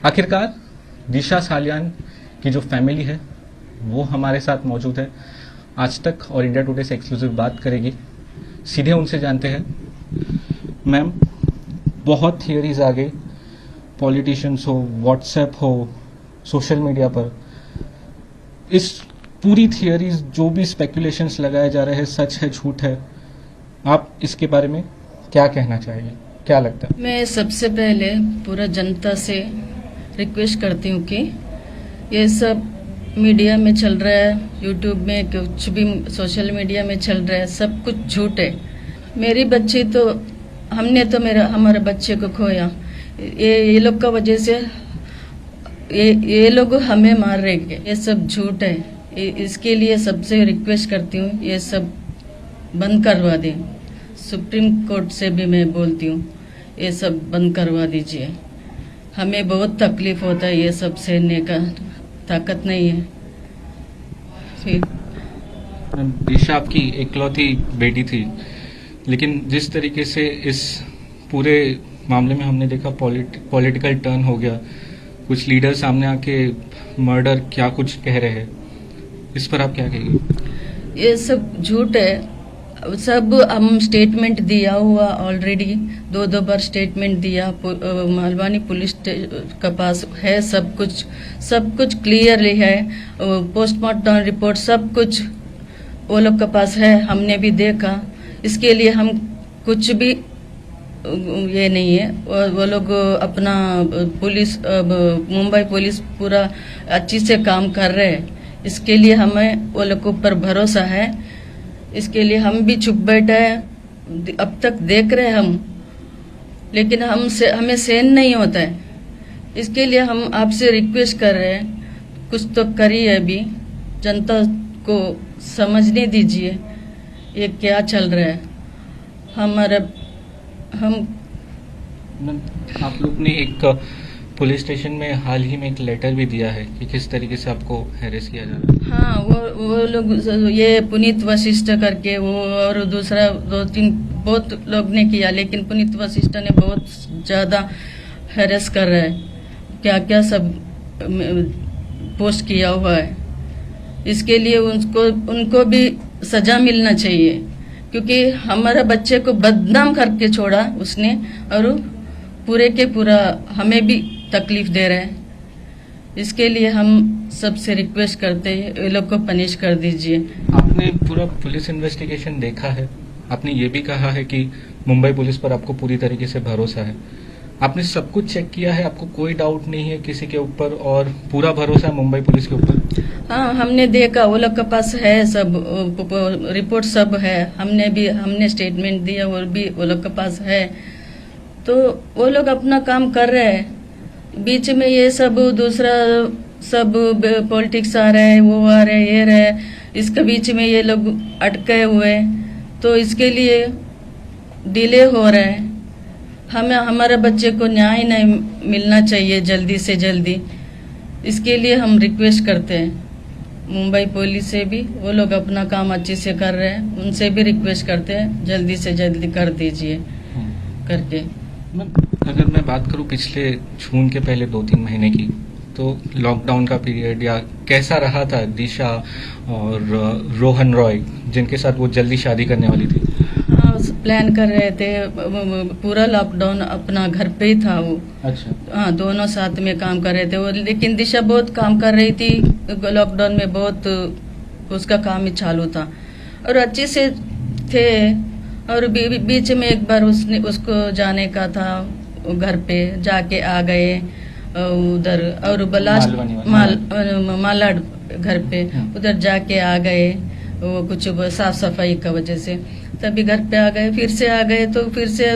आखिरकार दिशा सालियान की जो फैमिली है वो हमारे साथ मौजूद है। आज तक और इंडिया टुडे से एक्सक्लूसिव बात करेगी। सीधे उनसे जानते हैं। मैम, बहुत थियरीज आ गई, पॉलिटिशियंस हो, व्हाट्सएप हो, सोशल मीडिया पर इस पूरी थियरीज जो भी स्पेकुलेशंस लगाए जा रहे हैं, सच है झूठ है, आप इसके बारे में क्या कहना चाहिए, क्या लगता है? मैं सबसे पहले पूरा जनता से रिक्वेस्ट करती हूँ कि ये सब मीडिया में चल रहा है, यूट्यूब में कुछ भी सोशल मीडिया में चल रहा है, सब कुछ झूठ है। मेरी बच्ची तो हमने तो हमारे बच्चे को खोया, ये लोग का वजह से ये लोग हमें मार रहे हैं। ये सब झूठ है। इसके लिए सबसे रिक्वेस्ट करती हूँ ये सब बंद करवा दें। सुप्रीम कोर्ट से भी मैं बोलती हूँ ये सब बंद करवा दीजिए। हमें बहुत तकलीफ होता है, ये सब सहने का ताकत नहीं है। दिशा आपकी इकलौती बेटी थी, लेकिन जिस तरीके से इस पूरे मामले में हमने देखा पॉलिटिकल टर्न हो गया, कुछ लीडर सामने आके मर्डर क्या कुछ कह रहे हैं, इस पर आप क्या कहेंगे? ये सब झूठ है। सब हम स्टेटमेंट दिया हुआ ऑलरेडी, दो बार स्टेटमेंट दिया। मालवानी पुलिस के पास है सब कुछ क्लियरली है। पोस्टमार्टम रिपोर्ट सब कुछ वो लोग के पास है, हमने भी देखा। इसके लिए हम कुछ भी ये नहीं है। वो लोग अपना पुलिस, मुंबई पुलिस पूरा अच्छी से काम कर रहे हैं। इसके लिए हमें वो लोग के ऊपर भरोसा है। इसके लिए हम भी चुप बैठे हैं, अब तक देख रहे हैं हम, लेकिन हमें सहन नहीं होता है। इसके लिए हम आपसे रिक्वेस्ट कर रहे हैं, कुछ तो करिए। अभी जनता को समझने दीजिए ये क्या चल रहा है। आप लोग ने एक पुलिस स्टेशन में हाल ही में एक लेटर भी दिया है कि किस तरीके से आपको हैरेस किया जा रहा है। हाँ, वो लोग, ये पुनीत वशिष्ठ करके वो और दूसरा 2-3 बहुत लोग ने किया, लेकिन पुनीत वशिष्ठ ने बहुत ज़्यादा हैरेस कर रहा है। क्या क्या सब पोस्ट किया हुआ है। इसके लिए उनको भी सजा मिलना चाहिए, क्योंकि हमारा बच्चे को बदनाम करके छोड़ा उसने, और पूरे के पूरा हमें भी तकलीफ दे रहे हैं। इसके लिए हम सबसे रिक्वेस्ट करते हैं ये लोग को पनिश कर दीजिए। आपने पूरा पुलिस इन्वेस्टिगेशन देखा है, आपने ये भी कहा है कि मुंबई पुलिस पर आपको पूरी तरीके से भरोसा है। आपने सब कुछ चेक किया है, आपको कोई डाउट नहीं है किसी के ऊपर और पूरा भरोसा है मुंबई पुलिस के ऊपर? हाँ, हमने देखा, वो लोग के पास है सब रिपोर्ट सब है। हमने स्टेटमेंट दिया, वो भी वो लोग के पास है। तो वो लोग अपना काम कर रहे हैं। बीच में ये सब दूसरा सब पॉलिटिक्स आ रहे हैं, वो आ रहे हैं, ये रहे, इसके बीच में ये लोग अटके हुए, तो इसके लिए डिले हो रहा है। हमारे बच्चे को न्याय नहीं मिलना चाहिए जल्दी से जल्दी। इसके लिए हम रिक्वेस्ट करते हैं मुंबई पुलिस से भी, वो लोग अपना काम अच्छे से कर रहे हैं, उनसे भी रिक्वेस्ट करते हैं जल्दी से जल्दी कर दीजिए करके। अगर मैं बात करूं पिछले जून के पहले 2-3 महीने की, तो लॉकडाउन का पीरियड या कैसा रहा था दिशा और रोहन रॉय, जिनके साथ वो जल्दी शादी करने वाली थी? हाँ, प्लान कर रहे थे। पूरा लॉकडाउन अपना घर पे ही था वो। अच्छा। हाँ, दोनों साथ में काम कर रहे थे वो, लेकिन दिशा बहुत काम कर रही थी लॉकडाउन में, बहुत उसका काम ही चालू था और अच्छे से थे। और बीच में एक बार उसको जाने का था, घर पे जाके आ गए उधर, और मालाड घर पे उधर जाके आ गए, वो कुछ साफ सफाई का वजह से, तभी घर पे आ गए, फिर से आ गए। तो फिर से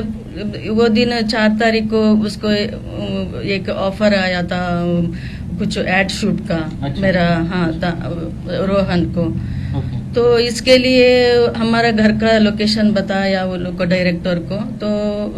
वो दिन 4 तारीख को उसको एक ऑफर आया था कुछ एड शूट का। अच्छा। मेरा, हाँ, रोहन को। तो इसके लिए हमारा घर का लोकेशन बताया वो लोग को, डायरेक्टर को, तो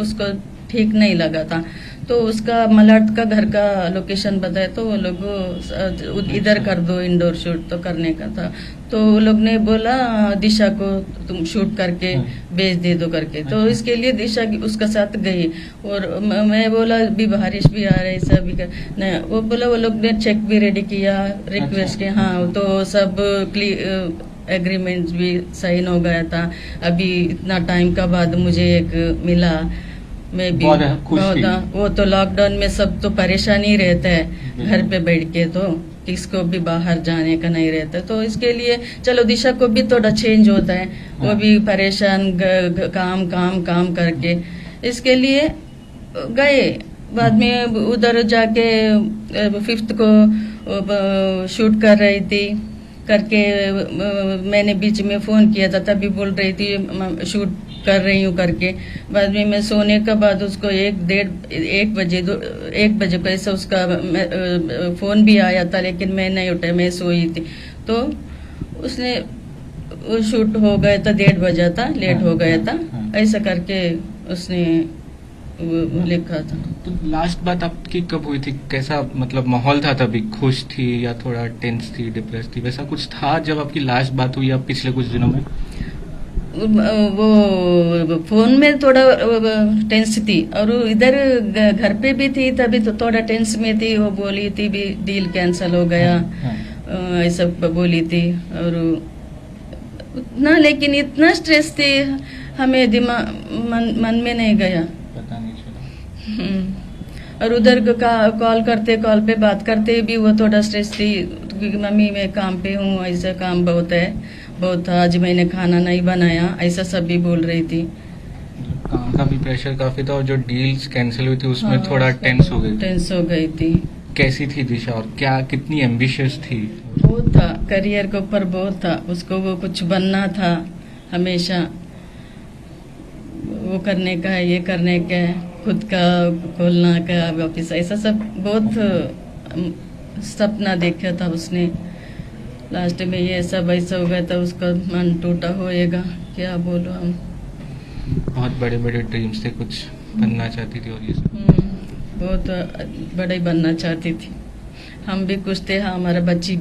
उसको ठीक नहीं लगा था। तो उसका मलाट का घर का लोकेशन बताया, तो वो लोग इधर कर दो, इंडोर शूट तो करने का था। तो वो लोग ने बोला दिशा को तुम शूट करके भेज दे दो करके। तो इसके लिए दिशा उसका साथ गई, और मैं बोला भी बारिश भी आ रही सब भी नहीं, वो बोला वो लोग ने चेक भी रेडी किया, रिक्वेस्ट किया, हाँ तो सब एग्रीमेंट्स भी साइन हो गया था। अभी इतना टाइम का बाद मुझे एक मिला, मैं भी बहुत, वो तो लॉकडाउन में सब तो परेशान ही रहता है घर पे बैठ के, तो किसको भी बाहर जाने का नहीं रहता। तो इसके लिए चलो दिशा को भी थोड़ा चेंज होता है, वो भी परेशान काम काम काम करके, इसके लिए गए। बाद में उधर जाके 5th को शूट कर रही थी करके, मैंने बीच में फोन किया था, तभी बोल रही थी शूट कर रही हूँ करके। बाद में मैं सोने के बाद उसको 1 बजे को ऐसा उसका फोन भी आया था, लेकिन मैं नहीं उठा, मैं सोई थी। तो उसने वो शूट हो गया था, 1:30 बजा था, लेट हो गया था, ऐसा करके उसने लिखा था। तो लास्ट बात आपकी कब हुई थी? कैसा मतलब माहौल था तभी? खुश थी या थोड़ा टेंस थी, डिप्रेस थी, वैसा कुछ था जब आपकी लास्ट बात हुई या पिछले कुछ दिनों में? वो फोन में थोड़ा टेंस थी, और इधर घर पे भी थी, तभी तो थोड़ा टेंस में थी। वो बोली थी भी डील कैंसिल हो गया, ऐसा बोली थी। और उतना, लेकिन इतना स्ट्रेस थी, हमें दिमाग मन में नहीं गया, पता नहीं चला। और उधर कॉल पे बात करते भी वो थोड़ा स्ट्रेस थी, क्योंकि मम्मी मैं काम पे हूँ, ऐसा काम बहुत था, आज मैंने खाना नहीं बनाया, ऐसा सब भी बोल रही थी। काम का भी प्रेशर काफी था, और जो डील्स कैंसिल हुई थी उसमें थोड़ा टेंस हो गई थी। कैसी थी दिशा, और क्या कितनी एम्बिशियस थी? बहुत था, करियर के ऊपर बहुत था उसको, वो कुछ बनना था हमेशा, वो करने का, ये करने का, खुद का खोलना का ऑफिस, ऐसा सब बहुत सपना देखा था उसने। लास्ट में ये सब ऐसा हो गया था, उसका मन टूटा होएगा, क्या बोलो हम। बहुत बड़े बड़े ड्रीम्स थे, कुछ बनना चाहती थी, और ये सब बहुत बड़े बनना चाहती थी। हम भी कुछ थे, हाँ हमारा बच्ची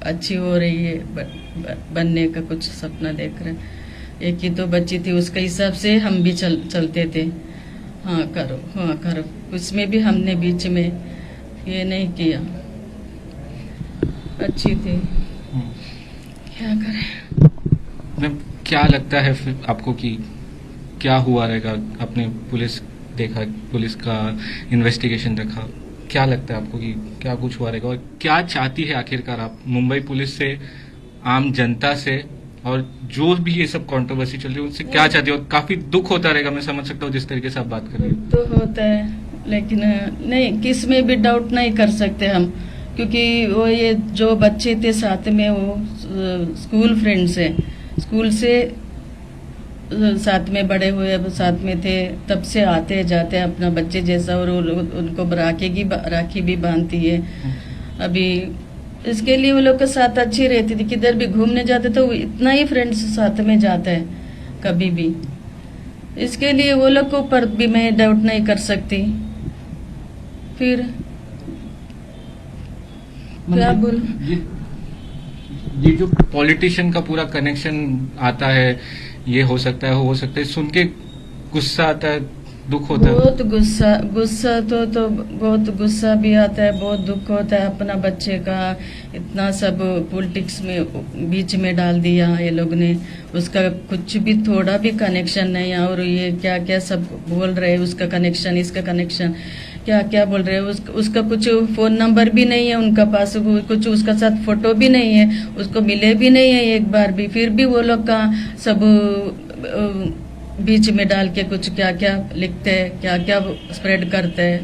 अच्छी हो रही है, बनने का कुछ सपना देख रहे। एक ही तो बच्ची थी, उसके हिसाब से हम भी चलते थे, हाँ करो। उसमें भी हमने बीच में ये नहीं किया, अच्छी थी, क्या करें। मैम क्या लगता है फिर आपको कि क्या हुआ रहेगा? आपने पुलिस का इन्वेस्टिगेशन रखा, क्या लगता है आपको कि क्या कुछ हुआ रहेगा, और क्या चाहती है आखिरकार आप मुंबई पुलिस से, आम जनता से, और जो भी ये सब कंट्रोवर्सी चल रही है उनसे क्या चाहती है? और काफी दुख होता रहेगा, मैं समझ सकता हूँ जिस तरीके से आप बात कर रही हैं। तो होता है, लेकिन नहीं, किस में भी डाउट नहीं कर सकते हम, क्योंकि वो ये जो बच्चे थे साथ में, वो स्कूल फ्रेंड्स है, स्कूल से साथ में बड़े हुए, साथ में थे, तब से आते जाते अपना बच्चे जैसा, और उनको राखी भी बांधती है। अभी इसके लिए वो लोग के साथ अच्छी रहती थी, किधर भी घूमने जाते तो इतना ही फ्रेंड्स साथ में जाता है कभी भी। इसके लिए वो लोग के ऊपर भी मैं डाउट नहीं कर सकती। फिर क्या बोल, ये जो पॉलिटिशियन का पूरा कनेक्शन आता है, ये हो सकता है, सुन के गुस्सा आता है, दुख होता है। बहुत गुस्सा तो बहुत गुस्सा भी आता है, बहुत दुख होता है। अपना बच्चे का इतना सब पॉलिटिक्स में बीच में डाल दिया ये लोग ने, उसका कुछ भी थोड़ा भी कनेक्शन नहीं है। और ये क्या क्या सब बोल रहे हैं, उसका कनेक्शन, इसका कनेक्शन, क्या क्या बोल रहे हैं। उसका कुछ फोन नंबर भी नहीं है उनका पास, कुछ उसका साथ फोटो भी नहीं है, उसको मिले भी नहीं है एक बार भी। फिर भी वो लोग का सब बीच में डाल के कुछ क्या क्या लिखते हैं, क्या क्या स्प्रेड करते हैं,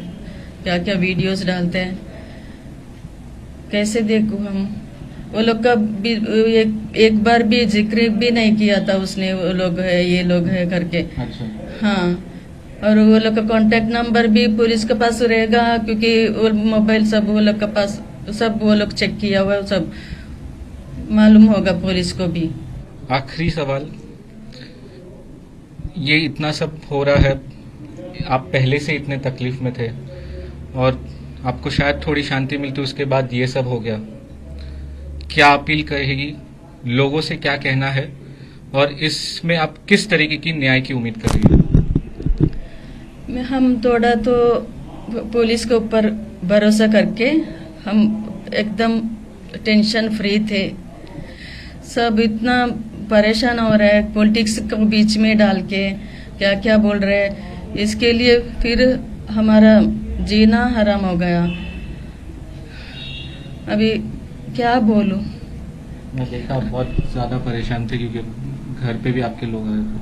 क्या क्या वीडियोस डालते हैं। कैसे देखूं हम, वो लोग का भी एक बार भी जिक्र भी नहीं किया था उसने, वो लोग है, ये लोग है करके। अच्छा। हाँ, और वो लोग का कांटेक्ट नंबर भी पुलिस के पास रहेगा, क्योंकि वो मोबाइल सब वो लोग के पास, सब वो लोग चेक किया हुआ, सब मालूम होगा पुलिस को भी। आखिरी सवाल, ये इतना सब हो रहा है, आप पहले से इतने तकलीफ में थे और आपको शायद थोड़ी शांति मिलती, उसके बाद ये सब हो गया। क्या अपील करेगी, लोगों से क्या कहना है और इसमें आप किस तरीके की न्याय की उम्मीद कर रही है? हम थोड़ा तो पुलिस के ऊपर भरोसा करके हम एकदम टेंशन फ्री थे। सब इतना परेशान हो रहा है, पॉलिटिक्स को बीच में डाल के क्या क्या बोल रहे हैं, इसके लिए फिर हमारा जीना हराम हो गया। अभी क्या बोलूं। मैं देखा बहुत ज़्यादा परेशान थे क्योंकि घर पे भी आपके लोग आए थे।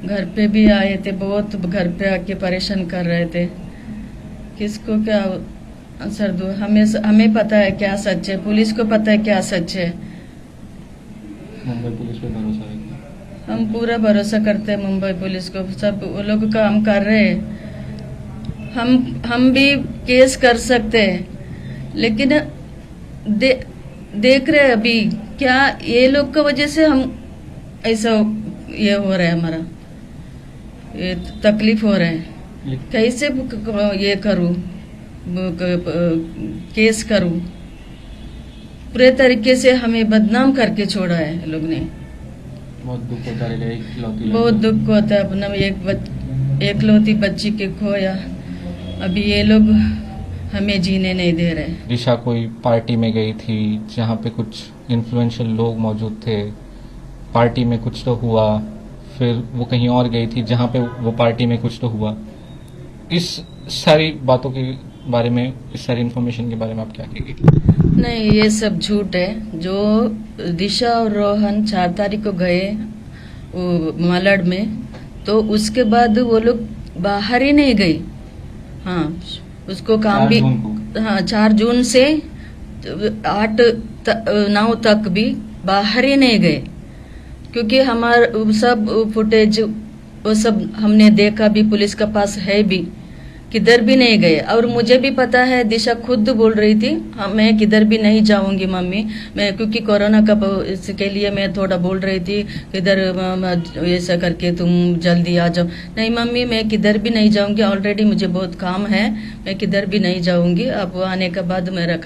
घर पे भी आए थे, बहुत घर पे आके परेशान कर रहे थे। किसको क्या असर दो, हमें पता है क्या सच है, पुलिस को पता है क्या सच है। मुंबई पुलिस पे भरोसा है? हम पूरा भरोसा करते हैं मुंबई पुलिस को, सब वो लोग काम कर रहे हैं। हम भी केस कर सकते हैं, लेकिन देख रहे हैं अभी क्या ये लोग की वजह से हम ऐसा ये हो रहा है, हमारा ये तकलीफ हो रहा है। कैसे ये करूं, केस करूं, पूरे तरीके से हमें बदनाम करके छोड़ा है लोग ने। बहुत दुख होता है, बहुत दुख होता है, अपना एक लौती बच्ची के खोया। अभी ये लोग हमें जीने नहीं दे रहे। दिशा कोई पार्टी में गई थी जहाँ पे कुछ इन्फ्लुएंशियल लोग मौजूद थे, पार्टी में कुछ तो हुआ, फिर वो कहीं और गई थी जहाँ पे वो पार्टी में कुछ तो हुआ। इस सारी बातों के बारे में, इस सारी इन्फॉर्मेशन के बारे में आप क्या कहेंगे? नहीं, ये सब झूठ है। जो दिशा और रोहन 4 तारीख को गए मालाड में, तो उसके बाद वो लोग बाहर ही नहीं गई। हाँ, उसको काम भी 4 जून से 8-9 तक भी बाहर ही नहीं गए, क्योंकि हमारा सब फुटेज वो सब हमने देखा भी, पुलिस के पास है भी, किधर भी नहीं गए। और मुझे भी पता है, दिशा खुद बोल रही थी, हाँ मैं किधर भी नहीं जाऊंगी मम्मी, मैं क्योंकि कोरोना का इसके लिए मैं थोड़ा बोल रही थी किधर ऐसा करके तुम जल्दी आ जाओ। नहीं मम्मी, मैं किधर भी नहीं जाऊंगी, ऑलरेडी मुझे बहुत काम है, मैं किधर भी नहीं जाऊंगी। अब आने के बाद मेरा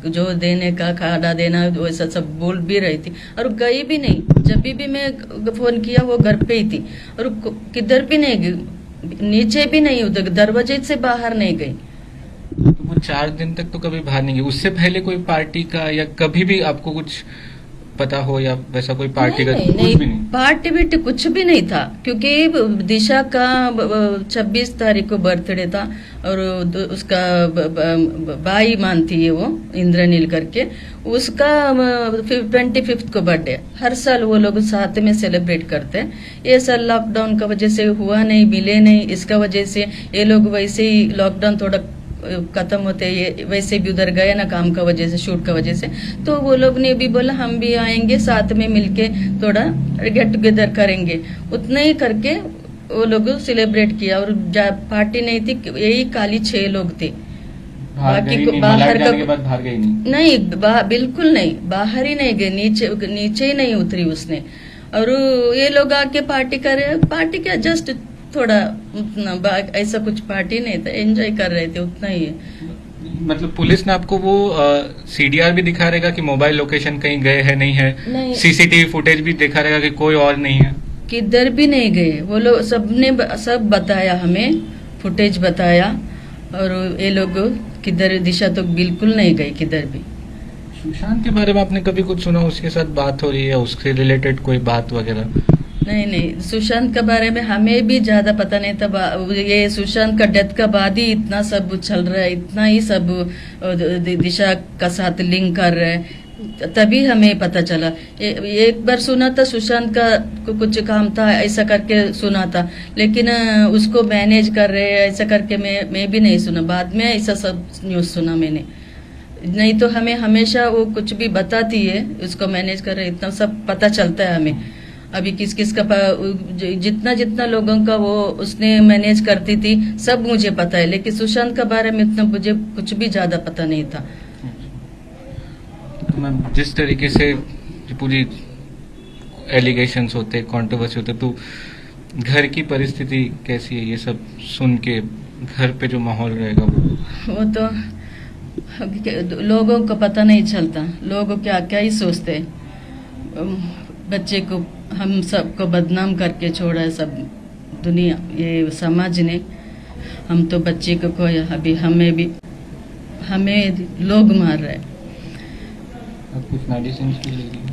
जो देने का खाना देना वैसा सब बोल भी रही थी, और गई भी नहीं। जब भी मैं फोन किया वो घर पे ही थी, और किधर भी नहीं गई, नीचे भी नहीं, उधर दरवाजे से बाहर नहीं गई। तो वो 4 दिन तक तो कभी बाहर नहीं गई। उससे पहले कोई पार्टी का या कभी भी आपको कुछ पता हो या वैसा कोई पार्टी का? नहीं, पार्टी भी कुछ भी नहीं था, क्योंकि दिशा का 26 तारीख को बर्थडे था, और उसका भाई मानती है वो इंद्रनील करके, उसका 25 को बर्थडे। हर साल वो लोग साथ में सेलिब्रेट करते हैं। ये साल लॉकडाउन का वजह से हुआ नहीं, मिले नहीं, इसका वजह से ये लोग वैसे ही लॉकडाउन थोड़ा खत्म होते, ये वैसे भी उधर गए ना काम का वजह से, शूट का वजह से, तो वो लोग ने भी बोला हम भी आएंगे, साथ में मिलके थोड़ा गेट टुगेदर करेंगे। उतना ही करके वो लोग सेलिब्रेट किया, और पार्टी नहीं थी, यही खाली 6 लोग थे। बाकी को बाहर का बाहर गई नहीं, बिल्कुल नहीं, बाहर ही नहीं गए, नीचे ही नहीं उतरी उसने। और ये लोग आके पार्टी करे, पार्टी क्या जस्ट थोड़ा उतना, ऐसा कुछ पार्टी नहीं था, एंजॉय कर रहे थे, उतना ही है। मतलब पुलिस ने आपको वो सीडीआर भी दिखा रहेगा कि मोबाइल लोकेशन कहीं गए है नहीं है, सीसीटीवी फुटेज भी दिखा रहेगा कि कोई और नहीं है? किधर भी नहीं गए वो लोग, सबने सब बताया हमें, फुटेज बताया, और ये लोग किधर, दिशा तो बिल्कुल नहीं गई किधर भी। सुशांत के बारे में आपने कभी कुछ सुना, उसके साथ बात हो रही है, उससे रिलेटेड कोई बात वगैरह? नहीं, सुशांत के बारे में हमें भी ज्यादा पता नहीं था। ये सुशांत का डेथ का बाद ही इतना सब चल रहा है, इतना ही सब दिशा का साथ लिंक कर रहे हैं, तभी हमें पता चला। एक बार सुना था सुशांत का कुछ काम था ऐसा करके सुना था, लेकिन उसको मैनेज कर रहे हैं ऐसा करके मैं भी नहीं सुना। बाद में ऐसा सब न्यूज सुना मैंने, नहीं तो हमें हमेशा वो कुछ भी बताती है, उसको मैनेज कर रहे, इतना सब पता चलता है हमें। अभी किस किस का जितना लोगों का वो उसने मैनेज करती थी, सब मुझे पता है, लेकिन सुशांत के बारे में इतना मुझे कुछ भी ज्यादा पता नहीं था। तो मैम, जिस तरीके से पूरी एलिगेशंस होते, कंट्रोवर्सी होते, तो घर की परिस्थिति कैसी है, ये सब सुन के घर पे जो माहौल रहेगा वो तो लोगों को पता नहीं चलता, लोग क्या क्या ही सोचते हैं। बच्चे को हम सबको बदनाम करके छोड़ा है सब दुनिया, ये समाज ने। हम तो बच्चे को कोई अभी हमें लोग मार रहे हैं। अब कुछ मेडिसिन भी ले रही है?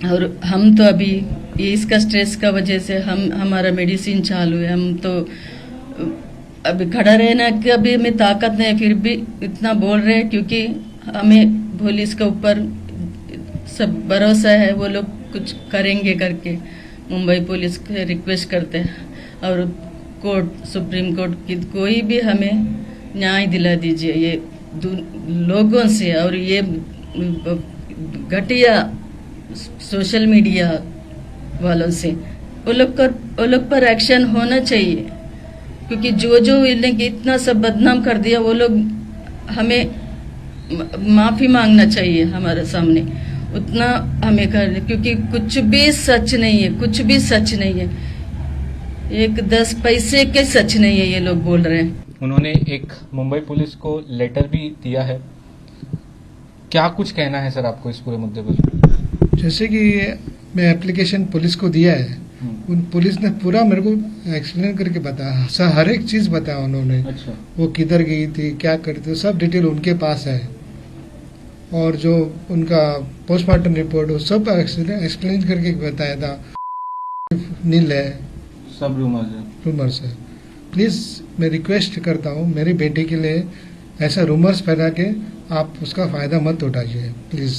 और हम तो अभी ये इसका स्ट्रेस का वजह से हमारा मेडिसिन चालू है। हम तो अभी खड़ा रहना कि अभी हमें ताकत नहीं है, फिर भी इतना बोल रहे हैं क्योंकि हमें पुलिस के ऊपर सब भरोसा है, वो लोग कुछ करेंगे करके मुंबई पुलिस के रिक्वेस्ट करते हैं। और कोर्ट, सुप्रीम कोर्ट की कोई भी हमें न्याय दिला दीजिए ये लोगों से। और ये घटिया सोशल मीडिया वालों से वो लोग पर एक्शन होना चाहिए, क्योंकि जो इन्हें इतना सब बदनाम कर दिया, वो लोग हमें माफ़ी मांगना चाहिए हमारे सामने, उतना हमें कर, क्योंकि कुछ भी सच नहीं है, कुछ भी सच नहीं है, एक 10 पैसे के सच नहीं है ये लोग बोल रहे हैं। उन्होंने एक मुंबई पुलिस को लेटर भी दिया है, क्या कुछ कहना है सर आपको इस पूरे मुद्दे पर? जैसे कि मैं एप्लीकेशन पुलिस को दिया है, उन पुलिस ने पूरा मेरे को एक्सप्लेन करके बताया, सर हर एक चीज़ बताया उन्होंने। अच्छा। वो किधर गई थी, क्या करी थी, सब डिटेल उनके पास है। और जो उनका पोस्टमार्टम रिपोर्ट वो सब एक्सप्लेन करके बताया था। नील है, सब रूमर्स है। प्लीज़ मैं रिक्वेस्ट करता हूँ, मेरी बेटी के लिए ऐसा रूमर्स फैला के आप उसका फ़ायदा मत उठाइए प्लीज़।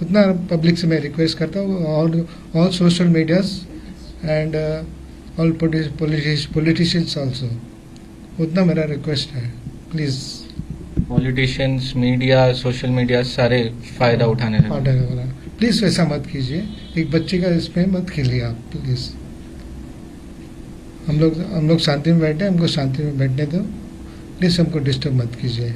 उतना पब्लिक से मैं रिक्वेस्ट करता हूँ, और all social medias and all politicians also, उतना मेरा रिक्वेस्ट है please. Politicians, media, social media सारे फ़ायदा उठाने लगे। प्लीज़ वैसा मत कीजिए, एक बच्चे का इसमें मत खेलिए आप प्लीज़। हम लोग शांति में बैठे, हमको शांति में बैठने दो, प्लीज़ हमको डिस्टर्ब मत कीजिए।